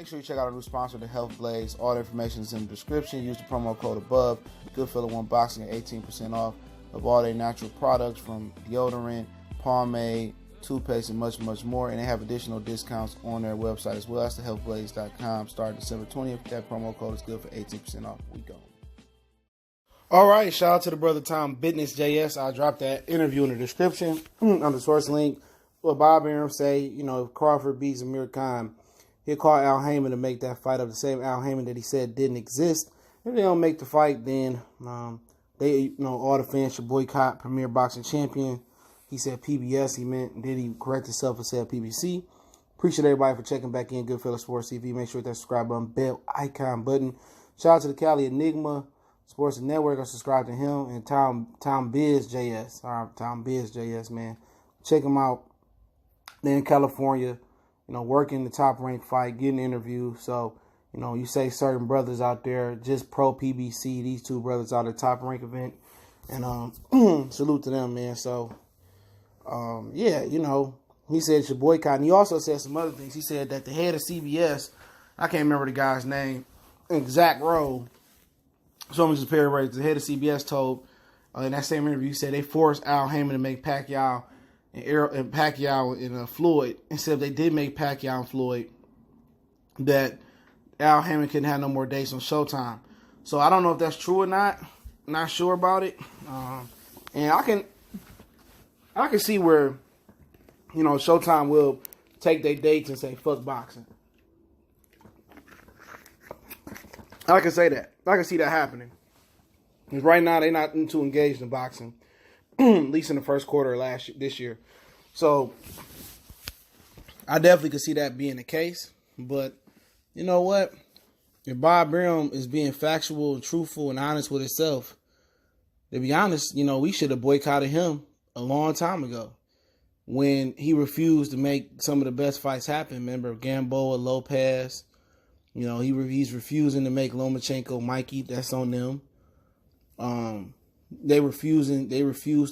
Make sure you check out our new sponsor, the Health Blaze. All the information is in the description. Use the promo code above. Goodfellow One Boxing at 18% off of all their natural products from deodorant, pomade, toothpaste, and much, much more. And they have additional discounts on their website as well. That's thehealthblaze.com. Starting December 20th. That promo code is good for 18% off. We go. All right. Shout out to the brother Tom Business JS. I'll drop that interview in the description on the source link. Well, Bob Arum say, if Crawford beats Amir Khan, he'll call Al Heyman to make that fight up. The same Al Heyman that he said didn't exist. If they don't make the fight, then they, all the fans should boycott Premier Boxing Champion. He said PBS, he meant, then he corrected himself and said PBC. Appreciate everybody for checking back in. Goodfellow Sports TV. Make sure that subscribe button, bell icon button. Shout out to the Cali Enigma Sports Network. I subscribe to him and Tom Biz JS. All right, Tom Biz JS, man. Check him out. They're in California, working the top ranked fight, getting interviews. So, you say certain brothers out there, just pro PBC, these two brothers out at the top rank event. And salute to them, man. So, he said it should boycott. And he also said some other things. He said that the head of CBS, I can't remember the guy's name, Zach Rowe. So I'm just paraphrasing. The head of CBS told in that same interview, he said they forced Al Heyman to make Pacquiao and Pacquiao and Floyd. Instead, if they did make Pacquiao and Floyd, that Al Heyman couldn't have no more dates on Showtime. So I don't know if that's true or not. Not sure about it. And I can see where, Showtime will take their dates and say, fuck boxing. I can say that. I can see that happening. Because right now, they're not too engaged in boxing. At least in the first quarter of this year. So, I definitely could see that being the case. But, you know what? If Bob Arum is being factual and truthful and honest with himself, to be honest, we should have boycotted him a long time ago when he refused to make some of the best fights happen. Remember, Gamboa, Lopez, he's refusing to make Lomachenko, Mikey. That's on them. They refused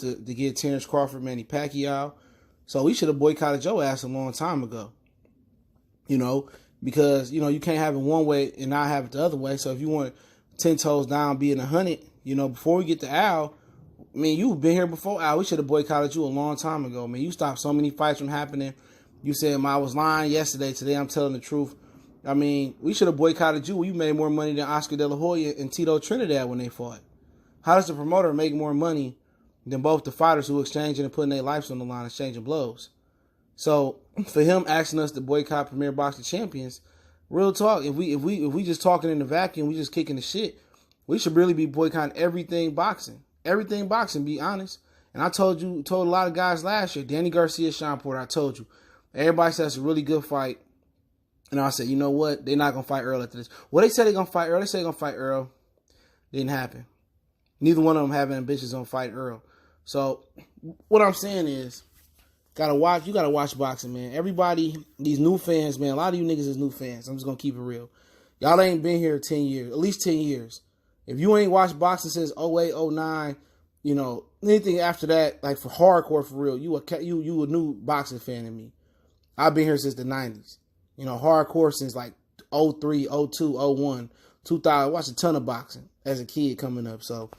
to get Terrence Crawford, Manny Pacquiao. So we should have boycotted your ass a long time ago. Because, you can't have it one way and not have it the other way. So if you want 10 toes down, being 100, before we get to Al, you've been here before Al. We should have boycotted you a long time ago. You stopped so many fights from happening. You said, I was lying yesterday. Today I'm telling the truth. We should have boycotted you. You made more money than Oscar De La Hoya and Tito Trinidad when they fought. How does the promoter make more money than both the fighters who exchanging and putting their lives on the line, exchanging blows? So for him asking us to boycott Premier Boxing Champions, real talk, if we just talking in the vacuum, we just kicking the shit, we should really be boycotting everything boxing. Everything boxing, be honest. And I told a lot of guys last year, Danny Garcia, Sean Porter, I told you. Everybody says it's a really good fight. And I said, you know what? They're not going to fight Errol after this. Well, they said they're going to fight Errol. They said they're going to fight Errol. Didn't happen. Neither one of them have ambitions on fight Errol. So what I'm saying is, you gotta watch boxing, man. Everybody, these new fans, man, a lot of you niggas is new fans. I'm just gonna keep it real. Y'all ain't been here 10 years, at least 10 years. If you ain't watched boxing since 08, 09, anything after that, like for hardcore for real, you a new boxing fan than me. I've been here since the 90s. Hardcore since like 03, 02, 01, 2000. I watched a ton of boxing as a kid coming up, so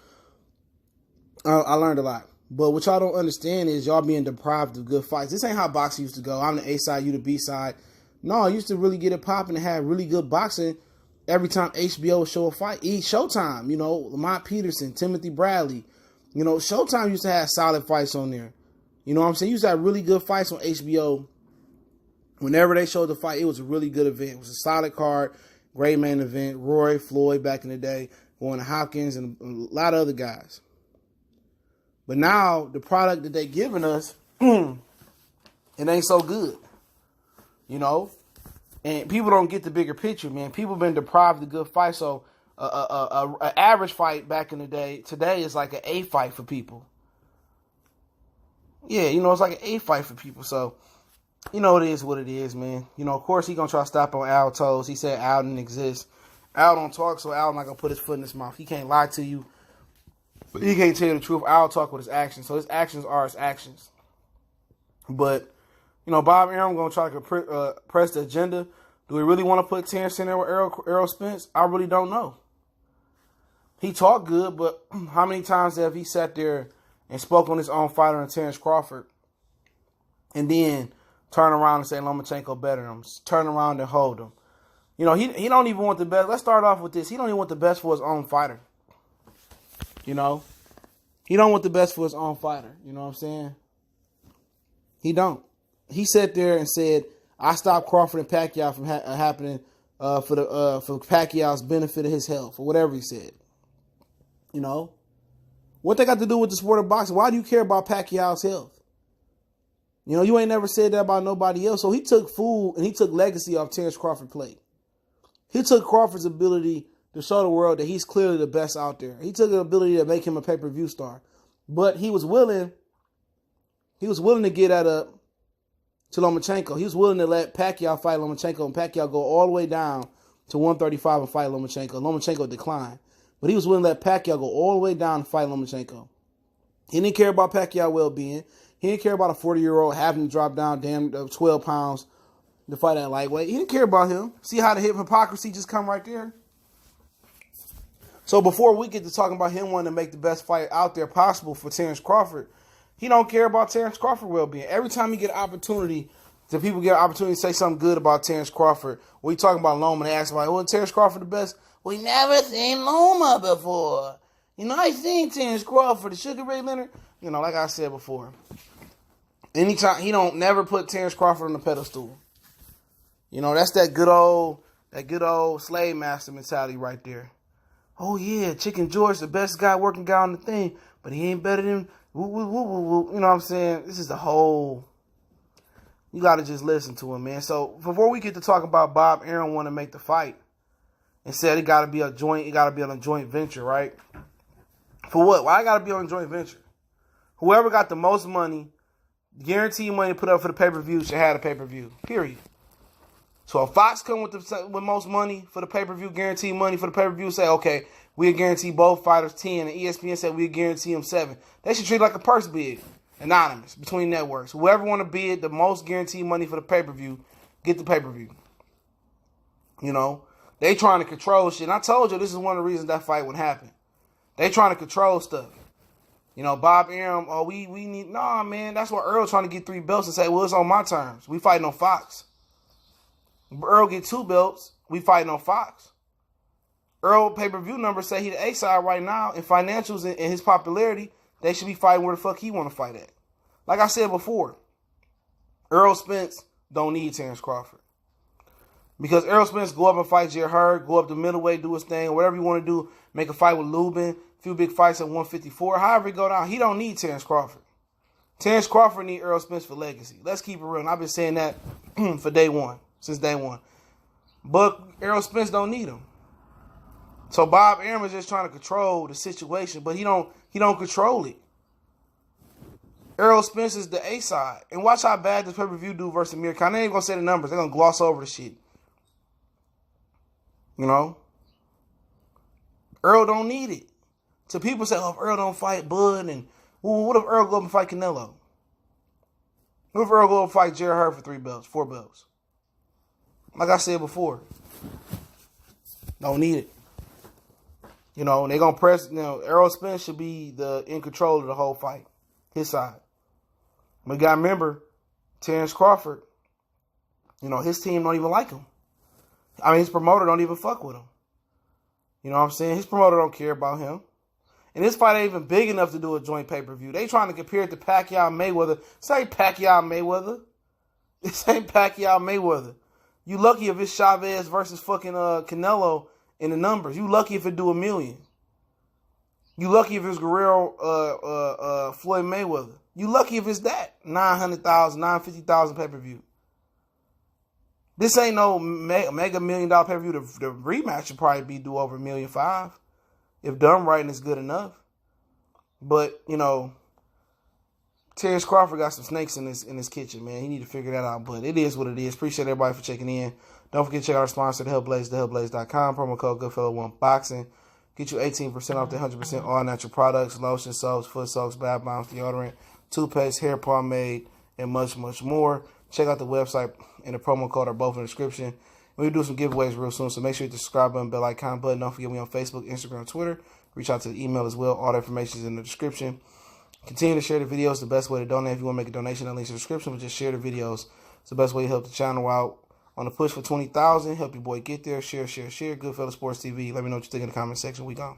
I learned a lot. But what y'all don't understand is y'all being deprived of good fights. This ain't how boxing used to go. I'm the A side, you the B side. No, I used to really get it popping and have really good boxing every time HBO would show a fight. Showtime, Lamont Peterson, Timothy Bradley. Showtime used to have solid fights on there. You know what I'm saying? You used to have really good fights on HBO. Whenever they showed the fight, it was a really good event. It was a solid card, great main event. Roy, Floyd back in the day, going to Hopkins and a lot of other guys. But now, the product that they giving us, it ain't so good. And people don't get the bigger picture, man. People been deprived of good fights. So, an average fight back in the day, today is like an A fight for people. Yeah, it's like an A fight for people. So, it is what it is, man. Of course, he gonna try to stop on Al's toes. He said Al didn't exist. Al don't talk, so Al not gonna put his foot in his mouth. He can't lie to you. He can't tell you the truth. Al talk with his actions. So his actions are his actions. But, Bob Arum going to try to press the agenda Do we really want to put Terrence in there with Errol Spence? I really don't know. He talked good, but how many times have he sat there and spoke on his own fighter and Terrence Crawford and then turn around and say Lomachenko better than him, turn around and hold him? You know, he don't even want the best. Let's start off with this. He don't even want the best for his own fighter. You know? He don't want the best for his own fighter. You know what I'm saying? He don't. He sat there and said, I stopped Crawford and Pacquiao from happening for Pacquiao's benefit of his health, or whatever he said. You know? What they got to do with the sport of boxing? Why do you care about Pacquiao's health? You know, you ain't never said that about nobody else. So he took food and he took legacy off Terrence Crawford's plate. He took Crawford's ability to show the world that he's clearly the best out there. He took the ability to make him a pay-per-view star. But he was willing to get that up to Lomachenko. He was willing to let Pacquiao fight Lomachenko and Pacquiao go all the way down to 135 and fight Lomachenko. Lomachenko declined. But he was willing to let Pacquiao go all the way down and fight Lomachenko. He didn't care about Pacquiao's well-being. He didn't care about a 40-year-old having to drop down 12 pounds to fight at lightweight. He didn't care about him. See how the hypocrisy just come right there? So before we get to talking about him wanting to make the best fight out there possible for Terrence Crawford, he don't care about Terrence Crawford's well-being. Every time he get an opportunity, people get an opportunity to say something good about Terrence Crawford, we talking about Loma, they ask about, well, Terrence Crawford the best? We never seen Loma before. You know, I seen Terrence Crawford, the Sugar Ray Leonard. You know, like I said before. Anytime, he don't never put Terrence Crawford on the pedestal. You know, that's that good old slave master mentality right there. Oh yeah, Chicken George, the best working guy on the thing, but he ain't better than woo, woo, woo, woo, woo. You know what I'm saying? This is the whole. You got to just listen to him, man. So before we get to talk about Bob Arum want to make the fight and said it got to be a joint, it got to be on a joint venture, right? For what? Why I got to be on a joint venture? Whoever got the most money, guaranteed money to put up for the pay-per-view should have the pay-per-view. Period. So if Fox come with most money for the pay-per-view, guaranteed money for the pay-per-view, say, okay, we'll guarantee both fighters 10, and ESPN said we'll guarantee them 7. They should treat it like a purse bid, anonymous, between networks. Whoever want to bid the most guaranteed money for the pay-per-view, get the pay-per-view. You know, they trying to control shit. And I told you this is one of the reasons that fight would happen. They trying to control stuff. You know, Bob Arum, we need, nah, man, that's why Errol trying to get 3 belts and say, well, it's on my terms. We fighting on Fox. Errol get 2 belts, we fighting on Fox. Errol pay-per-view numbers say he the A-side right now. In financials and his popularity, they should be fighting where the fuck he want to fight at. Like I said before, Errol Spence don't need Terrence Crawford. Because Errol Spence go up and fight Jerry Hurd, go up to middleweight, do his thing, whatever you want to do, make a fight with Lubin, a few big fights at 154. However it go down, he don't need Terrence Crawford. Terrence Crawford need Errol Spence for legacy. Let's keep it real. And I've been saying that for day one. Since day one. But Errol Spence don't need him. So Bob Arum is just trying to control the situation, but he don't control it. Errol Spence is the A-side. And watch how bad this pay-per-view do versus Amir Khan. They ain't gonna say the numbers. They're gonna gloss over the shit. You know? Errol don't need it. So people say, oh, if Errol don't fight Bud, and well, what if Errol go up and fight Canelo? What if Errol go up and fight Jerry Hurd for 3 belts, 4 belts? Like I said before, don't need it. You know, they're going to press, Errol Spence should be in control of the whole fight. His side. But you got to remember, Terrence Crawford, his team don't even like him. I mean, his promoter don't even fuck with him. You know what I'm saying? His promoter don't care about him. And this fight ain't even big enough to do a joint pay-per-view. They trying to compare it to Pacquiao Mayweather. This ain't Pacquiao Mayweather. This ain't Pacquiao Mayweather. You lucky if it's Chavez versus fucking Canelo in the numbers. You lucky if it do 1 million. You lucky if it's Guerrero Floyd Mayweather. You lucky if it's that 900,000, 950,000 pay-per-view. This ain't no mega $1 million pay-per-view. The rematch should probably be due over $1.5 million if done right and it's good enough. But Terrence Crawford got some snakes in his kitchen, man. He need to figure that out, but it is what it is. Appreciate everybody for checking in. Don't forget to check out our sponsor, thehellblaze.com. Promo code Goodfellow1Boxing. Get you 18% off the 100% all natural products, lotion, soaps, foot soaps, bath bombs, deodorant, toothpaste, hair pomade, and much, much more. Check out the website and the promo code are both in the description. We'll do some giveaways real soon, so make sure you hit the subscribe button, bell icon button. Don't forget me on Facebook, Instagram, Twitter. Reach out to the email as well. All the information is in the description. Continue to share the videos. The best way to donate, if you want to make a donation, that link's in the description, but just share the videos. It's the best way to help the channel out on the push for 20,000. Help your boy get there. Share. Goodfellas Sports TV. Let me know what you think in the comment section. We gone.